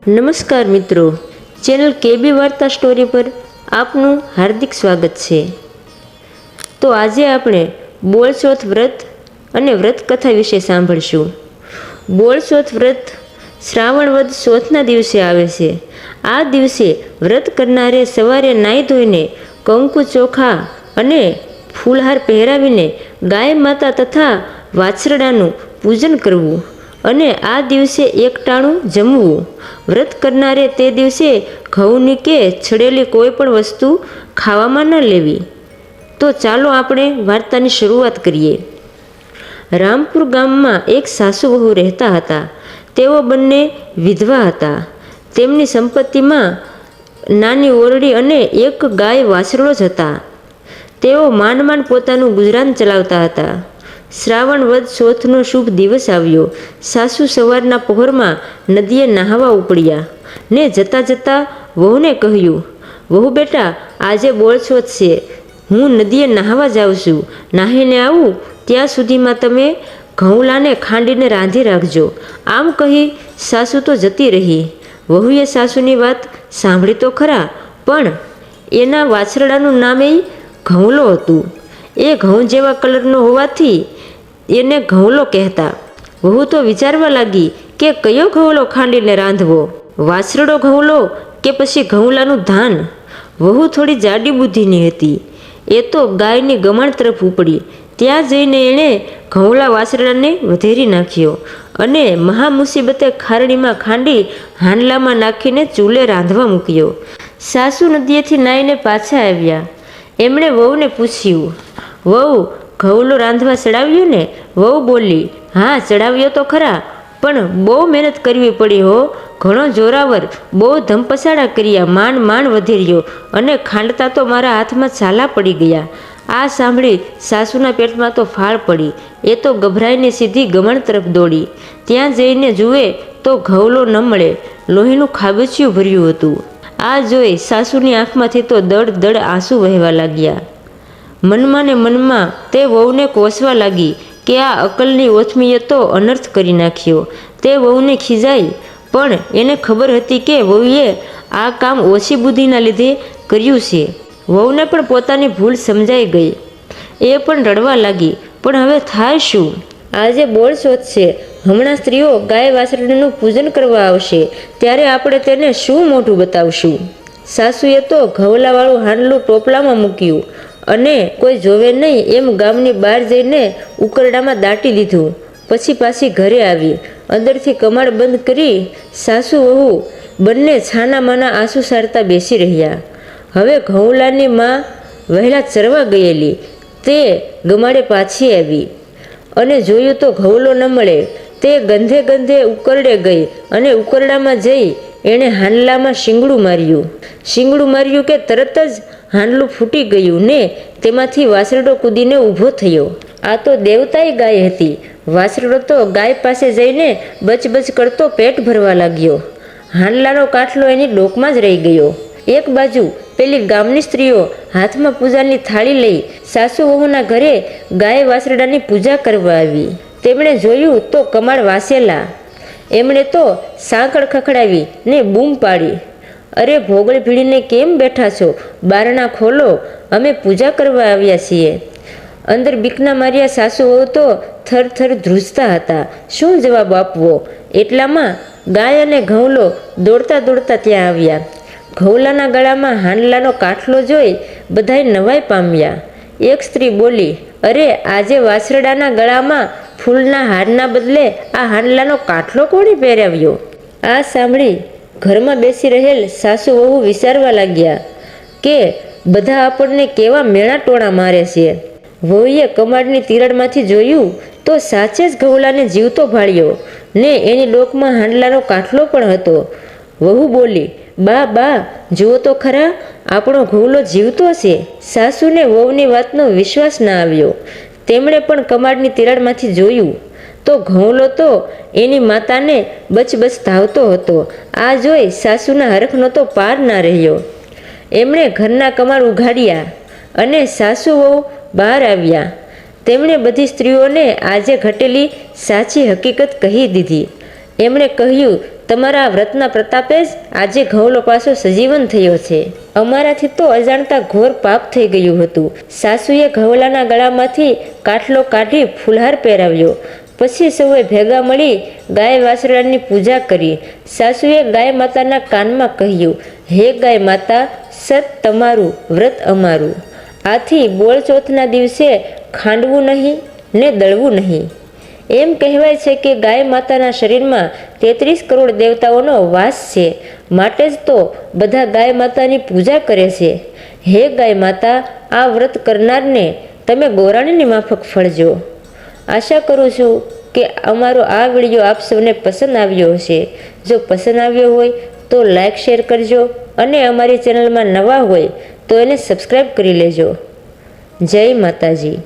નમસ્કાર મિત્રો, ચેનલ કેબી વાર્તા સ્ટોરી પર આપનું હાર્દિક સ્વાગત છે। તો આજે આપણે બોળચોથ વ્રત અને વ્રત કથા વિશે સાંભળશું। બોળચોથ વ્રત શ્રાવણ વદ ચોથના દિવસે આવે છે। આ દિવસે વ્રત કરનારે સવારે નાહી ધોઈને કંકુ ચોખા અને ફૂલહાર પહેરાવીને ગાય માતા તથા વાછરડાનું પૂજન કરવું અને આ દિવસે એકટાણું જમવું। વ્રત કરનારે તે દિવસે ઘઉંની કે છડેલી કોઈ પણ વસ્તુ ખાવામાં ન લેવી। તો ચાલો આપણે વાર્તાની શરૂઆત કરીએ। રામપુર ગામમાં એક સાસુ વહુ રહેતા હતા। તેઓ બંને વિધવા હતા। તેમની સંપત્તિમાં નાની ઓરડી અને એક ગાય વાછરડો જ હતા। તેઓ માંડ માંડ પોતાનું ગુજરાન ચલાવતા હતા। શ્રાવણ વદ ચોથનો શુભ દિવસ આવ્યો। સાસુ સવારના પહોરમાં નદીએ નહાવા ઉપડ્યા ને જતાં જતાં વહુને કહ્યું, વહુ બેટા, આજે બોળચોથ છે, હું નદીએ નહાવા જાઉં છું। નાહીને આવું ત્યાં સુધીમાં તમે ઘઉંલાને ખાંડીને રાંધી રાખજો। આમ કહી સાસુ તો જતી રહી। વહુએ સાસુની વાત સાંભળી તો ખરા, પણ એના વાછરડાનું નામ ઘઉંલો હતું। એ ઘઉં જેવા કલરનો હોવાથી એને ઘઉંલો કહેતા। વહુ તો વિચારવા લાગી કે કયો ઘઉંલો ખાંડીને રાંધવો, વાછરડો ઘઉંલો કે પછી ઘઉંલાનું ધાન। વહુ થોડી જાડી બુદ્ધિની હતી। એ તો ગાયની ગમાણ તરફ ઉપડી। ત્યાં જઈને એણે ઘઉંલા વાછરડાને વધેરી નાખ્યો અને મહા મુસીબતે ખારણીમાં ખાંડી હાંડલામાં નાખીને ચૂલે રાંધવા મૂક્યો। સાસુ નદીએથી નાહીને પાછા આવ્યા। એમણે વહુને પૂછ્યું, વહુ, ઘઉંલો રાંધવા ચડાવ્યો ને? વહુ બોલી, હા ચડાવ્યો તો ખરા, પણ બહુ મહેનત કરવી પડી હો, ઘણો જોરાવર, બહુ ધમપછાડા કર્યા, માંડ માંડ વધેર્યો અને ખાંડતા તો મારા હાથમાં છાલા પડી ગયા। આ સાંભળી સાસુના પેટમાં તો ફાળ પડી। એ તો ગભરાઈને સીધી ગમણ તરફ દોડી। ત્યાં જઈને જુએ તો ઘઉંલો ન મળે, લોહીનું ખાબોચિયું ભર્યું હતું। આ જોઈ સાસુની આંખમાંથી તો દડ દડ આંસુ વહેવા લાગ્યા। મનમાં ને મનમાં તે વહુને કોસવા લાગી કે આ અકલની ઓથમીએ તો અનર્થ કરી નાખ્યો। તે વહુને ખીજાઈ, પણ એને ખબર હતી કે વહુએ આ કામ ઓછી બુદ્ધિના લીધે કર્યું છે। વહુને પણ પોતાની ભૂલ સમજાઈ ગઈ। એ પણ રડવા લાગી, પણ હવે થાય શું? આજે બોળચોથ છે, હમણાં સ્ત્રીઓ ગાય વાછરડીનું પૂજન કરવા આવશે, ત્યારે આપણે તેને શું મોઢું બતાવશું? સાસુએ તો ઘઉંલાવાળું હાંડલું ટોપલામાં મૂક્યું અને કોઈ જોવે નહીં એમ ગામની બહાર જઈને ઉકરડામાં દાટી દીધું। પછી પાછી ઘરે આવી। અંદરથી કમાડ બંધ કરી સાસુ વહુ બંને છાના માના આંસુ સારતા બેસી રહ્યા। હવે ઘઉંલાની માં વહેલા ચરવા ગયેલી તે ગમાડે પાછી આવી અને જોયું તો ઘઉંલો ન મળે। તે ગંધે ગંધે ઉકરડે ગઈ અને ઉકરડામાં જઈ એણે હાંડલામાં શીંગડું માર્યું। શીંગડું માર્યું કે તરત જ હાંડલું ફૂટી ગયું ને તેમાંથી વાછરડો કૂદીને ઊભો થયો। આ તો દેવતાઈ ગાય હતી। વાછરડો તો ગાય પાસે જઈને બચબચ કરતો પેટ ભરવા લાગ્યો। હાંડલાનો કાઠલો એની ડોકમાં જ રહી ગયો। એક બાજુ પેલી ગામની સ્ત્રીઓ હાથમાં પૂજાની થાળી લઈ સાસુ વહુના ઘરે ગાય વાછરડાની પૂજા કરવા આવી। તેમણે જોયું તો કમાડ વાસેલા। એમણે તો સાંકળ ખખડાવી ને બૂમ પાડી, અરે ભોગળી ભીડીને કેમ બેઠા છો? બારણા ખોલો, અમે પૂજા કરવા આવ્યા છીએ। અંદર બીકના માર્યા સાસુ વહુ તો થર થર ધ્રુજતા હતા। શું જવાબ આપવો? એટલામાં ગાય અને ઘઉંલો દોડતા દોડતા ત્યાં આવ્યા। ઘઉંલાના ગળામાં હાંડલાનો કાઠલો જોઈ બધાય નવાઈ પામ્યા। એક સ્ત્રી બોલી, અરે આજે વાછરડાના ગળામાં ફૂલના હારના બદલે આ હાંડલાનો કાઠલો કોણે પહેરાવ્યો? આ સાંભળી ઘરમાં બેસી રહેલ સાસુ વહુ વિચારવા લાગ્યા કે બધા આપણને કેવા મેણા ટોણા મારે છે। વહુએ કમાડની તિરાડમાંથી જોયું તો સાચે જ ઘઉંલાને જીવતો ભાળ્યો ને એની ડોકમાં હાંડલાનો કાઠલો પણ હતો। વહુ બોલી, બા બા, જુઓ તો ખરા, આપણો ઘઉંલો જીવતો છે। સાસુને વહુની વાતનો વિશ્વાસ ના આવ્યો। તેમણે પણ કમાડની તિરાડમાંથી જોયું તો ઘઉંલો તો એની માતાને બચબચ ધાવતો હતો। આ જોઈ સાસુના હરખનો તો પાર ના રહ્યો। એમણે ઘરના કમાડ ઉઘાડ્યા અને સાસુ વહુ બહાર આવ્યા। તેમણે બધી સ્ત્રીઓને આજે ઘટેલી સાચી હકીકત કહી દીધી। એમણે કહ્યું, તમારા આ વ્રતના પ્રતાપે જ આજે ઘઉલો પાછો સજીવન થયો છે. અમારાથી તો અજાણતા ઘોર પાપ થઈ ગયું હતું. સાસુએ ઘઉલાના ગળામાંથી કાટલો કાઢી ફૂલહાર પહેરાવ્યો. પછી સૌએ ભેગા મળી ગાય વાછરડાની પૂજા કરી. સાસુએ ગાય માતાના કાનમાં કહ્યું, હે ગાય માતા, સત તમારું, વ્રત અમારું. આથી બોળચોથના દિવસે ખાંડવું નહીં ને દળવું નહીં. એમ કહેવાય છે કે ગાય માતાના શરીરમાં 33 કરોડ દેવતાઓનો વાસ છે. માટે જ તો બધા ગાય માતાની પૂજા કરે છે. હે ગાય માતા, આ વ્રત કરનારને તમે ગોરાણીની માફક ફળજો. આશા કરું છું કે અમારો આ વિડીયો આપ સૌને પસંદ આવ્યો હશે. જો પસંદ આવ્યો હોય તો લાઈક શેર કરજો અને અમારી ચેનલમાં નવા હોય તો એને સબસ્ક્રાઈબ કરી લેજો. જય માતાજી.